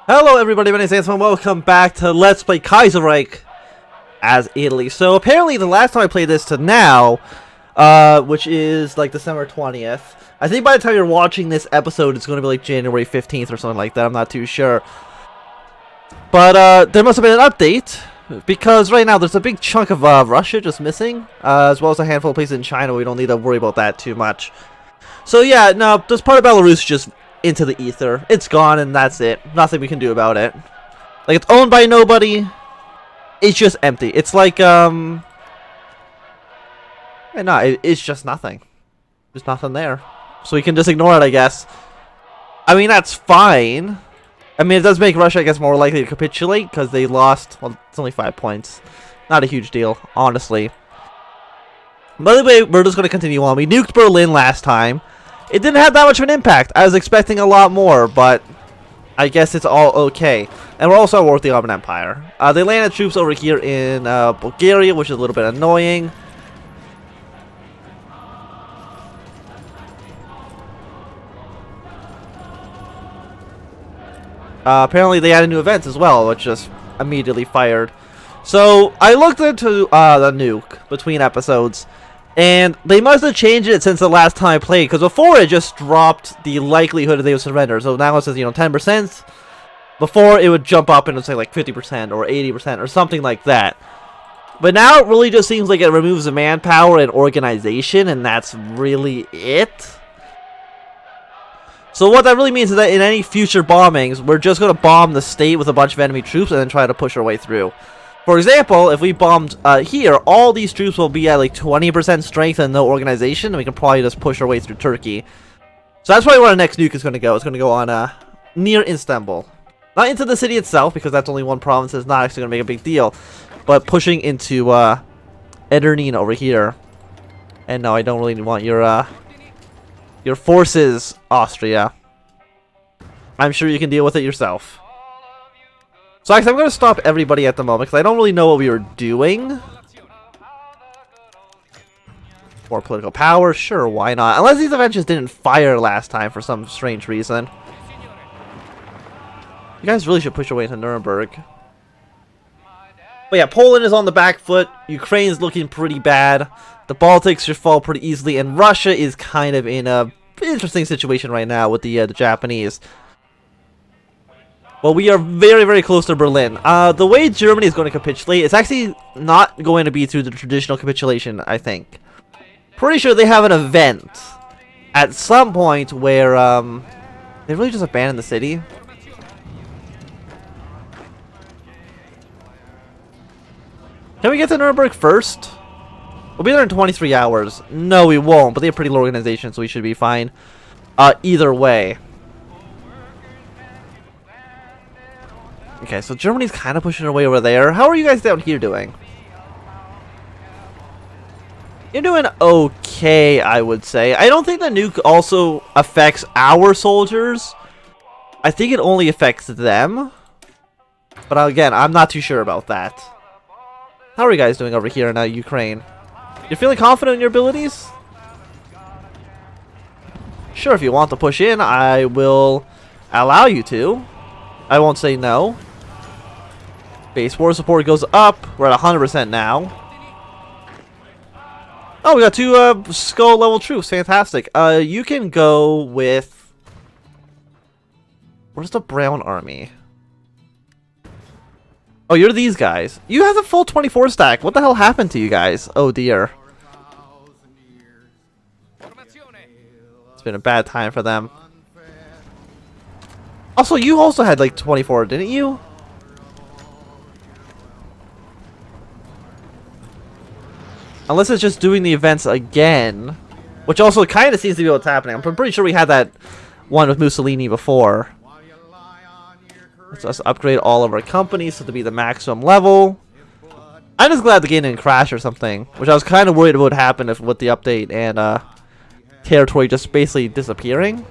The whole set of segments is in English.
Hello everybody, my name is Anson, welcome back to Let's Play Kaiserreich as Italy. So apparently the last time I played this to now, which is like December 20th, I think by the time you're watching this episode it's going to be like January 15th or something like that, I'm not too sure. But there must have been an update, because right now there's a big chunk of Russia just missing, as well as a handful of places in China. We don't need to worry about that too much. So yeah, no, this part of Belarus just into the ether. It's gone and that's it. Nothing we can do about it. Like, it's owned by nobody. It's just empty. It's like, no, it's just nothing. There's nothing there. So we can just ignore it, I guess. I mean, that's fine. I mean, it does make Russia, I guess, more likely to capitulate, because they lost, well, it's only 5 points. Not a huge deal, honestly. By the way, we're just going to continue on. We nuked Berlin last time. It didn't have that much of an impact. I was expecting a lot more, but I guess it's all okay. And we're also at war with the Ottoman Empire. They landed troops over here in Bulgaria, which is a little bit annoying. Apparently they added new events as well, which just immediately fired. So I looked into the nuke between episodes. And they must have changed it since the last time I played, because before it just dropped the likelihood that they would surrender. So now it says, 10%. Before it would jump up and it would say like 50% or 80% or something like that. But now it really just seems like it removes the manpower and organization, and that's really it. So what that really means is that in any future bombings, we're just going to bomb the state with a bunch of enemy troops and then try to push our way through. For example, if we bombed here, all these troops will be at like 20% strength and no organization, and we can probably just push our way through Turkey. So that's probably where our next nuke is going to go. It's going to go on near Istanbul. Not into the city itself, because that's only one province. It's not actually going to make a big deal. But pushing into Edirne over here. And no, I don't really want your forces, Austria. I'm sure you can deal with it yourself. So actually, I'm going to stop everybody at the moment, because I don't really know what we were doing. More political power? Sure, why not? Unless these events just didn't fire last time for some strange reason. You guys really should push your way into Nuremberg. But yeah, Poland is on the back foot. Ukraine's looking pretty bad. The Baltics should fall pretty easily. And Russia is kind of in a interesting situation right now with the Japanese. Well, we are very, very close to Berlin. The way Germany is going to capitulate, it's actually not going to be through the traditional capitulation, I think. Pretty sure they have an event at some point where they really just abandon the city. Can we get to Nuremberg first? We'll be there in 23 hours. No, we won't, but they have pretty low organization, so we should be fine. Either way. Okay, so Germany's kind of pushing their way over there. How are you guys down here doing? You're doing okay, I would say. I don't think the nuke also affects our soldiers. I think it only affects them. But again, I'm not too sure about that. How are you guys doing over here in Ukraine? You're feeling confident in your abilities? Sure, if you want to push in, I will allow you to. I won't say no. Base war support goes up. We're at 100% now. Oh, we got 2 skull level troops. Fantastic. You can go with... Where's the brown army? Oh, you're these guys. You have the full 24 stack. What the hell happened to you guys? Oh dear. It's been a bad time for them. Also, you also had like 24, didn't you? Unless it's just doing the events again. Which also kind of seems to be what's happening. I'm pretty sure we had that one with Mussolini before. Let's just upgrade all of our companies so to be the maximum level. I'm just glad the game didn't crash or something. Which I was kind of worried about would happen if with the update and territory just basically disappearing.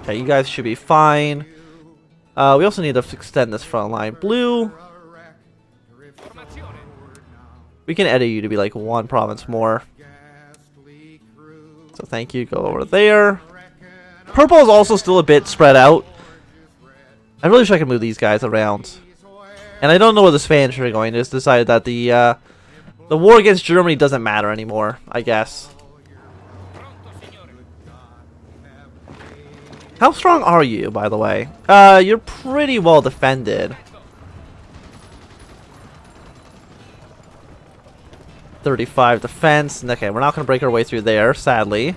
Okay, you guys should be fine. We also need to extend this front line blue. We can edit you to be like one province more. So thank you. Go over there. Purple is also still a bit spread out. I really wish I could move these guys around. And I don't know where the Spanish are going. They just decided that the war against Germany doesn't matter anymore, I guess. How strong are you, by the way? You're pretty well defended. 35 defense. Okay, we're not going to break our way through there, sadly.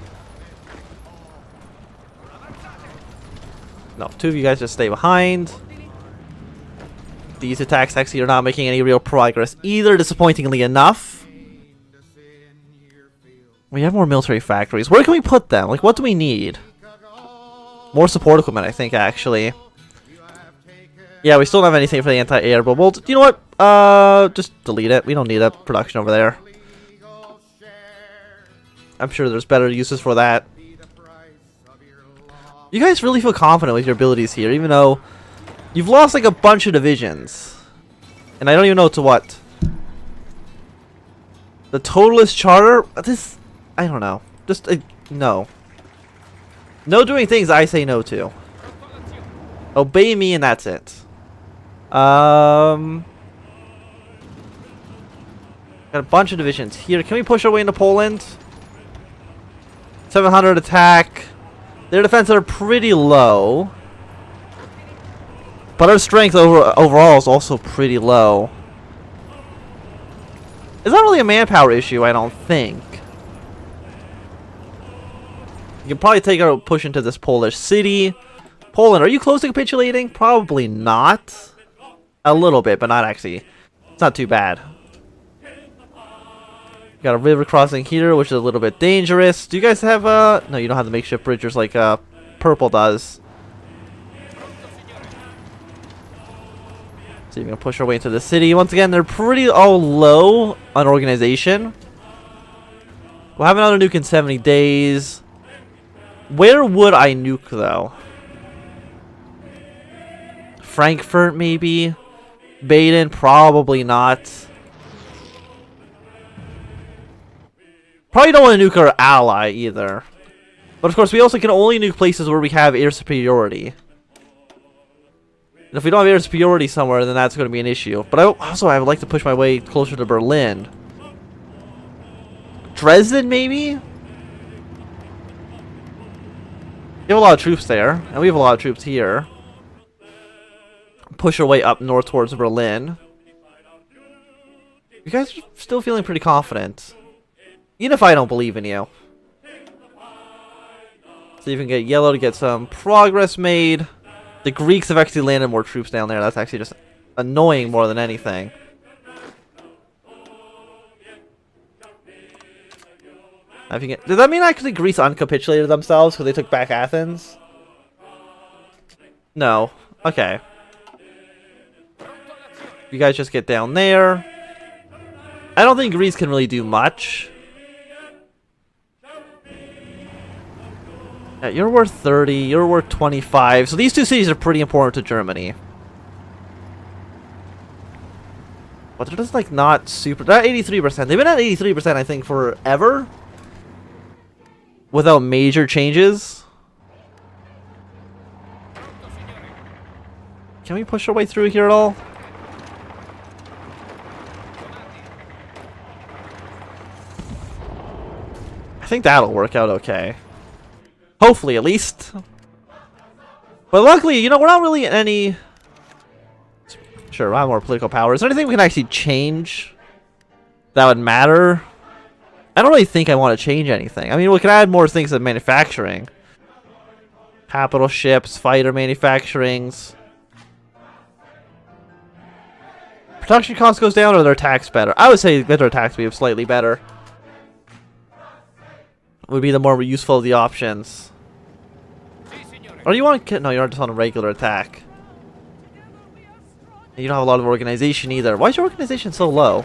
No, two of you guys just stay behind. These attacks actually are not making any real progress either, disappointingly enough. We have more military factories. Where can we put them? Like, what do we need? More support equipment, I think, actually. Yeah, we still don't have anything for the anti-air, but we'll... You know what? Just delete it. We don't need a production over there. I'm sure there's better uses for that. You guys really feel confident with your abilities here, even though you've lost like a bunch of divisions. And I don't even know to what. The Totalist Charter? This... I don't know. Just, no. No doing things I say no to. Obey me and that's it. Got a bunch of divisions here. Can we push our way into Poland? 700 attack. Their defenses are pretty low. But our strength overall is also pretty low. It's not really a manpower issue, I don't think. You can probably take our push into this Polish city. Poland, are you close to capitulating? Probably not. A little bit, but not actually. It's not too bad. Got a river crossing here, which is a little bit dangerous. Do you guys have no, you don't have the makeshift bridges like Purple does. So you're gonna push our way into the city. Once again, they're pretty all low on organization. We'll have another nuke in 70 days. Where would I nuke though? Frankfurt maybe? Baden? Probably not. Probably don't want to nuke our ally either. But of course we also can only nuke places where we have air superiority. And if we don't have air superiority somewhere, then that's going to be an issue. But I would like to push my way closer to Berlin. Dresden maybe? We have a lot of troops there, and we have a lot of troops here. Push our way up north towards Berlin. You guys are still feeling pretty confident. Even if I don't believe in you. So you can get yellow to get some progress made. The Greeks have actually landed more troops down there. That's actually just annoying more than anything. Does that mean actually Greece uncapitulated themselves because they took back Athens? No. Okay. You guys just get down there. I don't think Greece can really do much. Yeah, you're worth 30, you're worth 25. So these two cities are pretty important to Germany. But they're just like not super... They're at 83%. They've been at 83% I think forever. Without major changes. Can we push our way through here at all? I think that'll work out okay. Hopefully, at least. But luckily, you know, we're not really in any... Sure, I have more political power. Is there anything we can actually change that would matter? I don't really think I want to change anything. I mean, we can add more things to manufacturing. Capital ships, fighter manufacturings. Production cost goes down or their tax better? I would say their tax would be slightly better. Would be the more useful of the options. Or you want to... No, you're just on a regular attack. You don't have a lot of organization either. Why is your organization so low?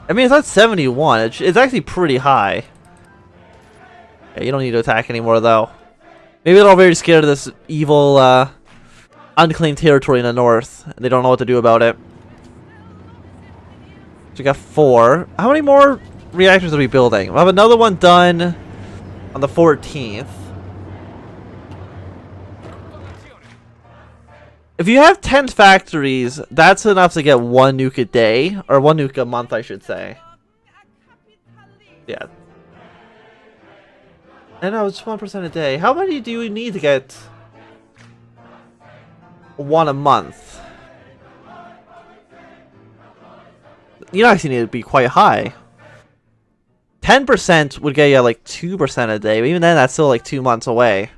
I mean, it's not 71. It's actually pretty high. Yeah, you don't need to attack anymore, though. Maybe they're all very scared of this evil, unclaimed territory in the north. And they don't know what to do about it. we got 4. How many more reactors are we building? We'll have another one done on the 14th. If you have 10 factories, that's enough to get 1 nuke a day. Or 1 nuke a month, I should say. Yeah. And no, it's 1% a day. How many do you need to get 1 a month? You actually need to be quite high. 10% would get you like 2% a day, but even then that's still like 2 months away.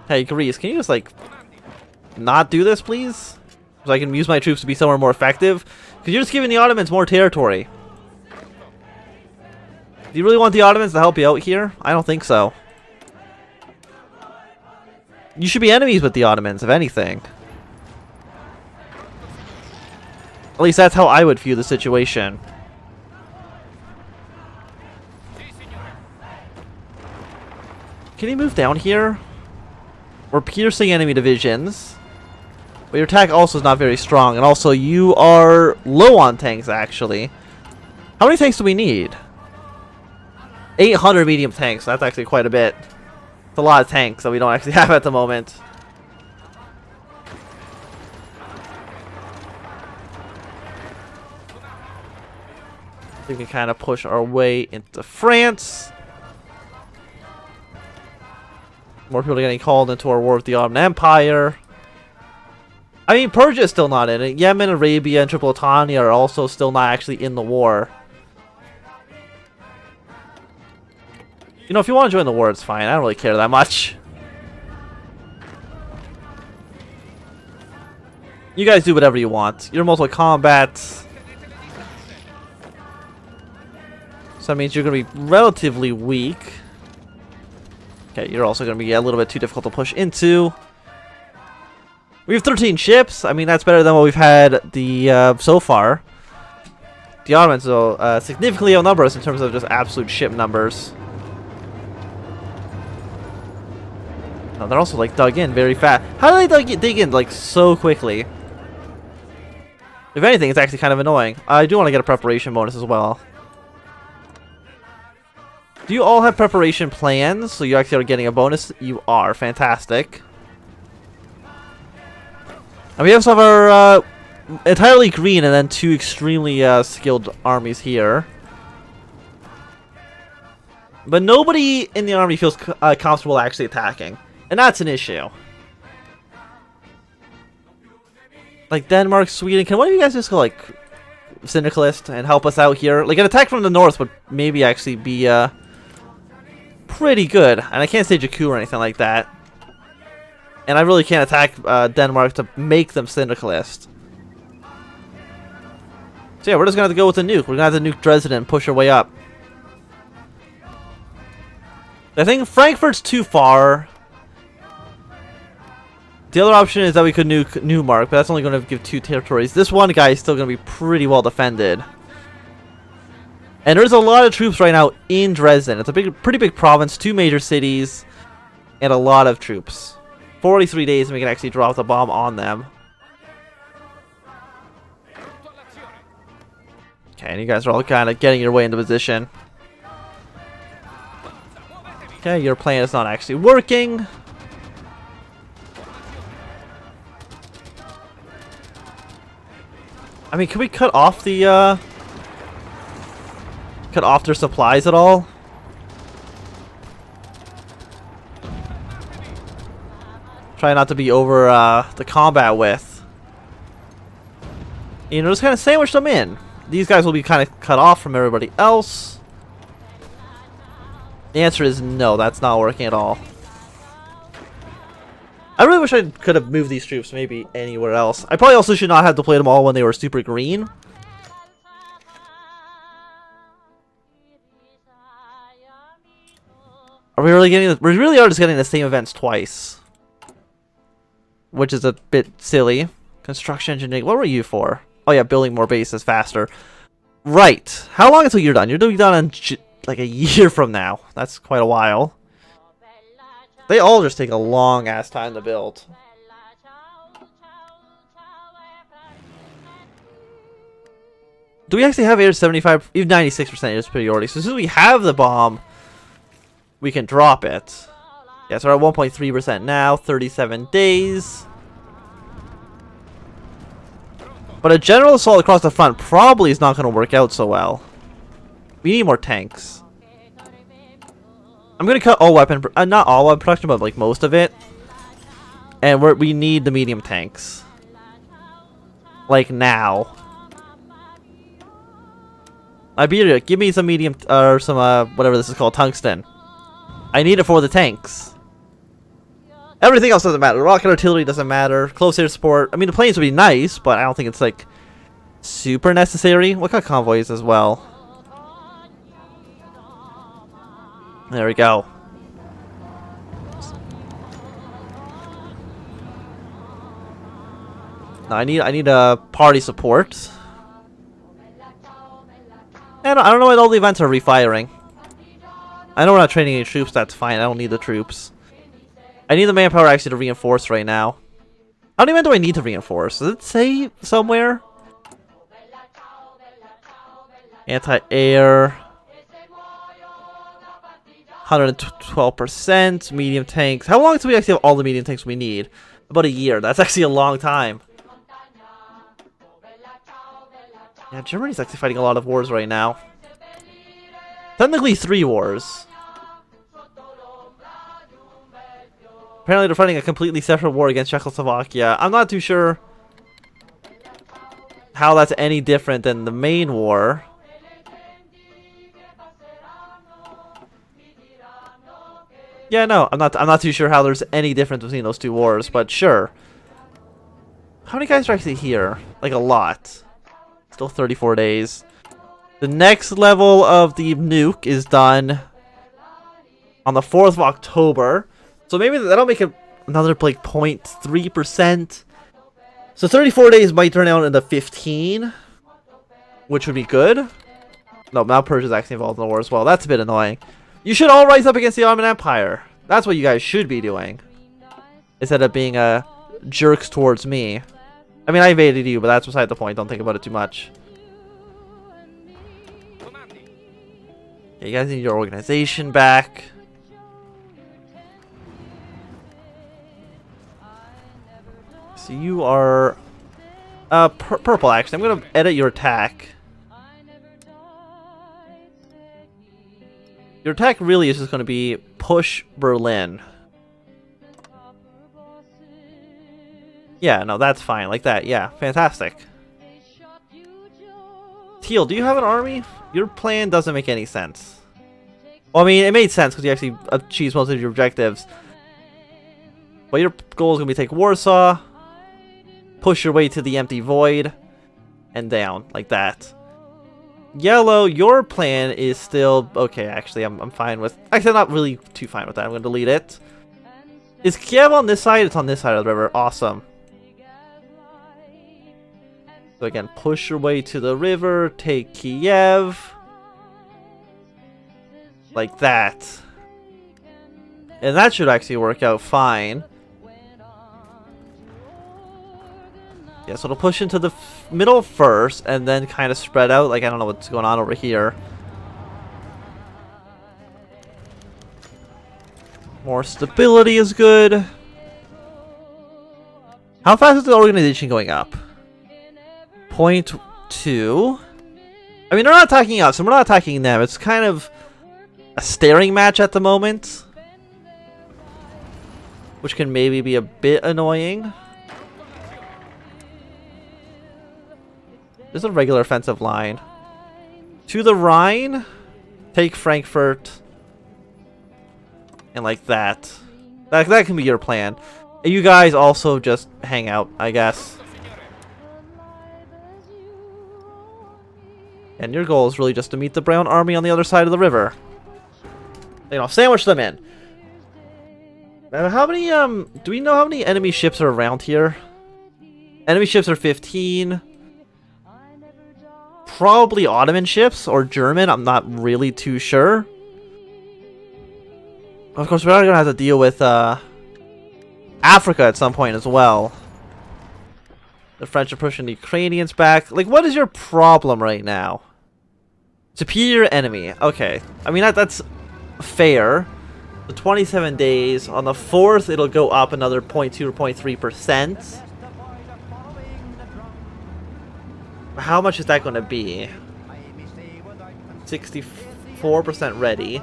Hey, Greece, can you just like not do this, please? So I can use my troops to be somewhere more effective? Because you're just giving the Ottomans more territory. Do you really want the Ottomans to help you out here? I don't think so. You should be enemies with the Ottomans, if anything. At least that's how I would view the situation. Can you move down here? We're piercing enemy divisions. But your attack also is not very strong. And also, you are low on tanks, actually. How many tanks do we need? 800 medium tanks. That's actually quite a bit. It's a lot of tanks that we don't actually have at the moment. We can kind of push our way into France. More people are getting called into our war with the Ottoman Empire. I mean, Persia is still not in it. Yemen, Arabia, and Tripolitania are also still not actually in the war. You know, if you want to join the war, it's fine. I don't really care that much. You guys do whatever you want. You're multiple combat. So that means you're going to be relatively weak. Okay, you're also going to be a little bit too difficult to push into. We have 13 ships. I mean, that's better than what we've had the so far. The Ottomans, though, significantly outnumber us in terms of just absolute ship numbers. Oh, they're also, like, dug in very fast. How do they dig in, like, so quickly? If anything, it's actually kind of annoying. I do want to get a preparation bonus as well. Do you all have preparation plans? So you actually are getting a bonus? You are. Fantastic. And we also have our entirely green and then 2 extremely skilled armies here. But nobody in the army feels comfortable actually attacking. And that's an issue. Like Denmark, Sweden. Can one of you guys just go like Syndicalist and help us out here? Like an attack from the north would maybe actually be pretty good. And I can't stage a coup or anything like that. And I really can't attack Denmark to make them Syndicalist. So yeah, we're just going to have to go with the nuke. We're going to have to nuke Dresden and push our way up. I think Frankfurt's too far. The other option is that we could nuke Neumark, but that's only going to give 2 territories. This one guy is still going to be pretty well defended. And there's a lot of troops right now in Dresden. It's a pretty big province, 2 major cities, and a lot of troops. 43 days and we can actually drop the bomb on them. Okay, and you guys are all kind of getting your way into position. Okay, your plan is not actually working. I mean, can we cut off the, cut off their supplies at all? Try not to be over, the combat with. You know, just kind of sandwich them in. These guys will be kind of cut off from everybody else. The answer is no, that's not working at all. I really wish I could have moved these troops maybe anywhere else. I probably also should not have deployed them all when they were super green. Are we really getting... We really are just getting the same events twice. Which is a bit silly. Construction engineering. What were you for? Oh yeah, building more bases faster. Right. How long until you're done? You're done in like a year from now. That's quite a while. They all just take a long ass time to build. Do we actually have air 75, even 96% air superiority? So as soon as we have the bomb, we can drop it. Yeah, so we're at 1.3% now, 37 days. But a general assault across the front probably is not going to work out so well. We need more tanks. I'm going to cut all weapon, not all weapon production, but like most of it. And we need the medium tanks. Like now. Iberia, give me some medium, or some, whatever this is called, tungsten. I need it for the tanks. Everything else doesn't matter. Rocket artillery doesn't matter. Close air support. I mean, the planes would be nice, but I don't think it's, like, super necessary. Look at convoys as well. There we go. Now I need a party support. And I don't know why all the events are refiring. I know we're not training any troops, that's fine. I don't need the troops. I need the manpower actually to reinforce right now. How many men do I need to reinforce? Does it say somewhere? Anti-air. 112%. Medium tanks. How long do we actually have all the medium tanks we need? About a year. That's actually a long time. Yeah, Germany's actually fighting a lot of wars right now. Technically 3 wars. Apparently they're fighting a completely separate war against Czechoslovakia. I'm not too sure how that's any different than the main war. Yeah, no, I'm not too sure how there's any difference between those 2 wars, but sure. How many guys are actually here? Like a lot. Still 34 days. The next level of the nuke is done on the 4th of October. So maybe that'll make it another like 0.3%. So 34 days might turn out into 15, which would be good. No, Mount Persia is actually involved in the war as well. That's a bit annoying. You should all rise up against the Ottoman Empire. That's what you guys should be doing. Instead of being jerks towards me. I mean, I invaded you, but that's beside the point. Don't think about it too much. Yeah, you guys need your organization back. So you are purple, actually. I'm going to edit your attack. Your attack really is just going to be push Berlin. Yeah, no, that's fine. Like that. Yeah, fantastic. Teal, do you have an army? Your plan doesn't make any sense. Well, I mean, it made sense because you actually achieved most of your objectives. But your goal is going to be take Warsaw, push your way to the empty void, and down, like that. Yellow, your plan is still... Okay, actually, I'm fine with... Actually, I'm not really too fine with that. I'm going to delete it. Is Kiev on this side? It's on this side of the river. Awesome. So again, push your way to the river, take Kiev. Like that. And that should actually work out fine. Yeah, so it'll push into the middle first, and then kind of spread out. Like, I don't know what's going on over here. More stability is good. How fast is the organization going up? 0.2. I mean, they're not attacking us, and we're not attacking them. It's kind of a staring match at the moment, which can maybe be a bit annoying. There's a regular offensive line. To the Rhine, take Frankfurt, and like that. That can be your plan. You guys also just hang out, I guess. And your goal is really just to meet the brown army on the other side of the river. You know, sandwich them in. Now, how many, do we know how many enemy ships are around here? Enemy ships are 15. Probably Ottoman ships or German. I'm not really too sure. Of course, we're gonna have to deal with Africa at some point as well. The French are pushing the Ukrainians back. Like, what is your problem right now? Superior enemy. Okay. I mean, that's fair. The 27 days. On the 4th, it'll go up another 0.2 or 0.3%. How much is that going to be? 64% ready.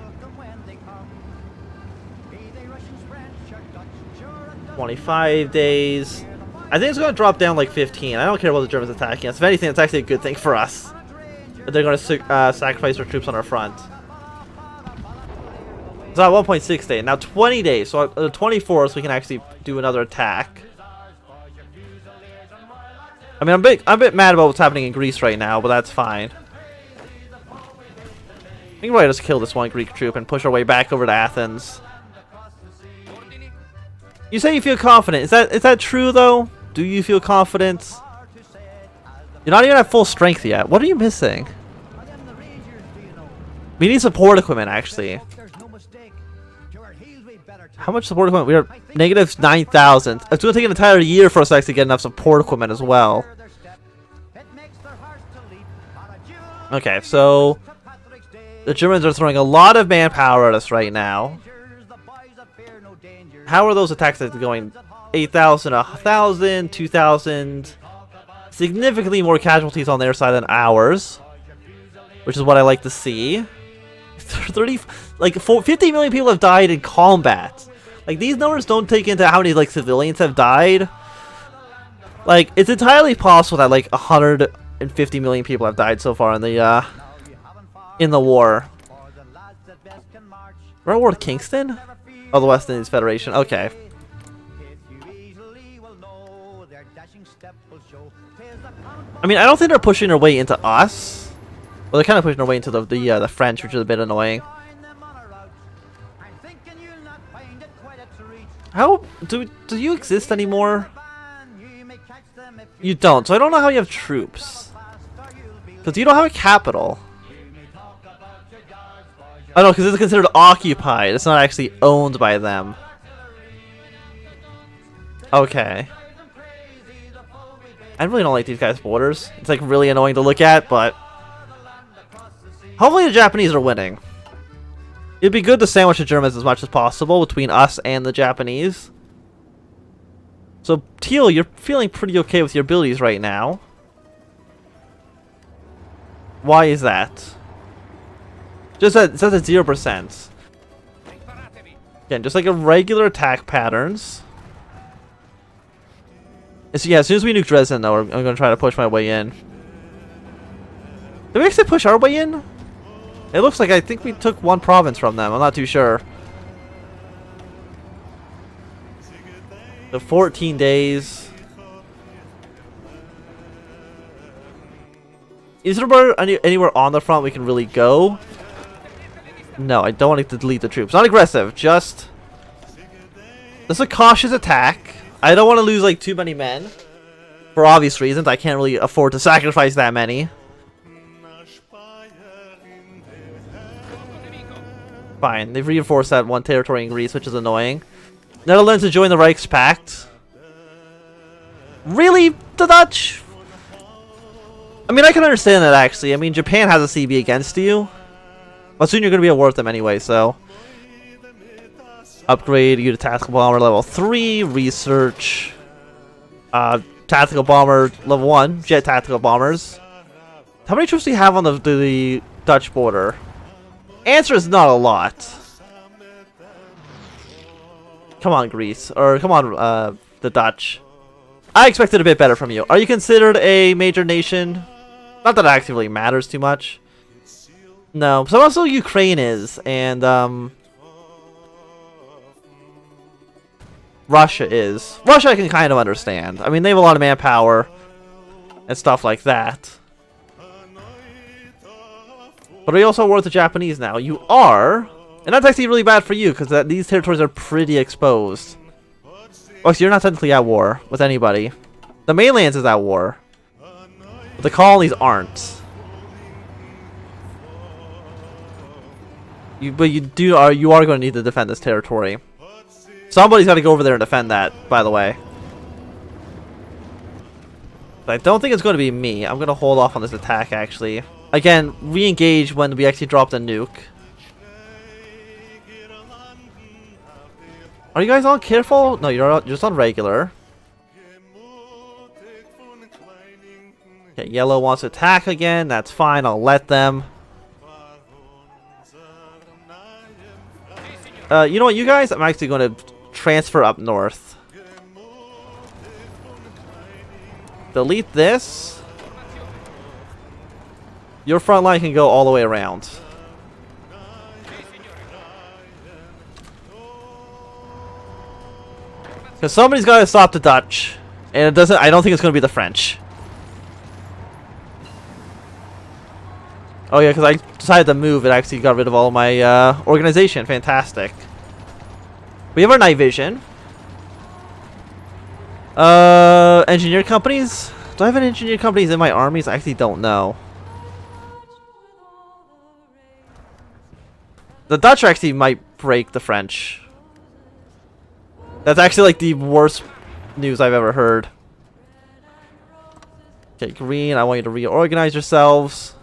25 days. I think it's going to drop down like 15. I don't care about the Germans attacking us. If anything, it's actually a good thing for us. But they're going to sacrifice their troops on our front. So at 1.6 days. Now 20 days. So the 24th, we can actually do another attack. I mean, I'm a bit mad about what's happening in Greece right now, but that's fine. We can probably just kill this one Greek troop and push our way back over to Athens. You say you feel confident. Is that true though? Do you feel confident? You're not even at full strength yet. What are you missing? We need support equipment actually. How much support equipment? We are negative 9,000. It's going to take an entire year for us to actually get enough support equipment as well. Okay, so the Germans are throwing a lot of manpower at us right now. How are those attacks going? 8,000, 1,000, 2,000. Significantly more casualties on their side than ours, which is what I like to see. 50 million people have died in combat. Like, these numbers don't take into how many like civilians have died. Like, it's entirely possible that like 150 million people have died so far in the war. We're at war with Kingston? Oh, the West Indies Federation. Okay. I mean, I don't think they're pushing their way into us. Well, they're kind of pushing their way into the French, which is a bit annoying. How do you exist anymore? You don't, so I don't know how you have troops. Because you don't have a capital. Oh no, because it's considered occupied. It's not actually owned by them. Okay. I really don't like these guys' borders. It's like really annoying to look at, but hopefully the Japanese are winning. It'd be good to sandwich the Germans as much as possible between us and the Japanese. So, Teal, you're feeling pretty okay with your abilities right now. Why is that? Just at, it says at 0%. Again, just like a regular attack patterns. So yeah, as soon as we nuke Dresden, though, I'm going to try to push my way in. Did we actually push our way in? It looks like I think we took one province from them. I'm not too sure. The 14 days. Is there anywhere on the front we can really go? No, I don't want to delete the troops. Not aggressive, just... This is a cautious attack. I don't want to lose like too many men. For obvious reasons, I can't really afford to sacrifice that many. Fine, they've reinforced that one territory in Greece, which is annoying. Netherlands to join the Reichspact. Really? The Dutch? I mean, I can understand that actually. I mean, Japan has a CB against you. But soon you're going to be at war with them anyway, so... Upgrade you to Tactical Bomber level 3. Research. Tactical Bomber level 1. Jet Tactical Bombers. How many troops do you have on the Dutch border? Answer is not a lot. Come on, Greece. Or come on, the Dutch. I expected a bit better from you. Are you considered a major nation? Not that it actively matters too much. No. So also Ukraine is. And, Russia is. Russia I can kind of understand. I mean, they have a lot of manpower. And stuff like that. But are you also at war with the Japanese now? You are. And that's actually really bad for you, because these territories are pretty exposed. Oh, so you're not technically at war with anybody. The mainland is at war. But the colonies aren't. But you are going to need to defend this territory. Somebody's got to go over there and defend that, by the way. But I don't think it's going to be me. I'm going to hold off on this attack, actually. Again, re-engage when we actually drop the nuke. Are you guys on careful? No, you're just on regular. Okay, yellow wants to attack again. That's fine. I'll let them. You know what, you guys? I'm actually going to transfer up north. Delete this. Your front line can go all the way around. Because somebody's got to stop the Dutch. And it doesn't. I don't think it's going to be the French. Oh yeah, because I decided to move. It actually got rid of all my organization. Fantastic. We have our night vision. Engineer companies? Do I have any engineer companies in my armies? I actually don't know. The Dutch actually might break the French. That's actually like the worst news I've ever heard. Okay, green, I want you to reorganize yourselves.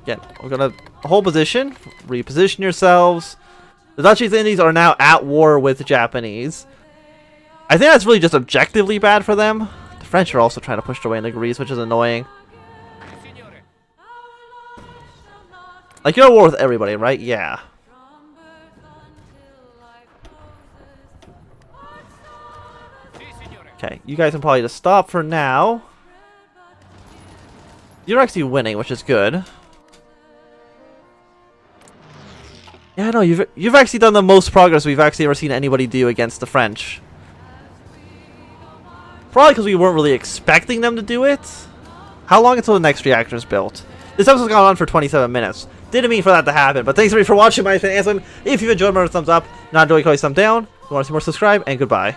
Again, we're gonna hold position, reposition yourselves. The Dutch East Indies are now at war with the Japanese. I think that's really just objectively bad for them. The French are also trying to push their way into Greece, which is annoying. Like, you're at war with everybody, right? Yeah. Okay, you guys can probably just stop for now. You're actually winning, which is good. Yeah, no, you've actually done the most progress we've actually ever seen anybody do against the French. Probably because we weren't really expecting them to do it. How long until the next reactor is built? This episode's gone on for 27 minutes. Didn't mean for that to happen, but thanks everybody for watching. My fan Ansem. If you've enjoyed, remember thumbs up. Not enjoying, thumb down. If you want to see more, subscribe, and goodbye.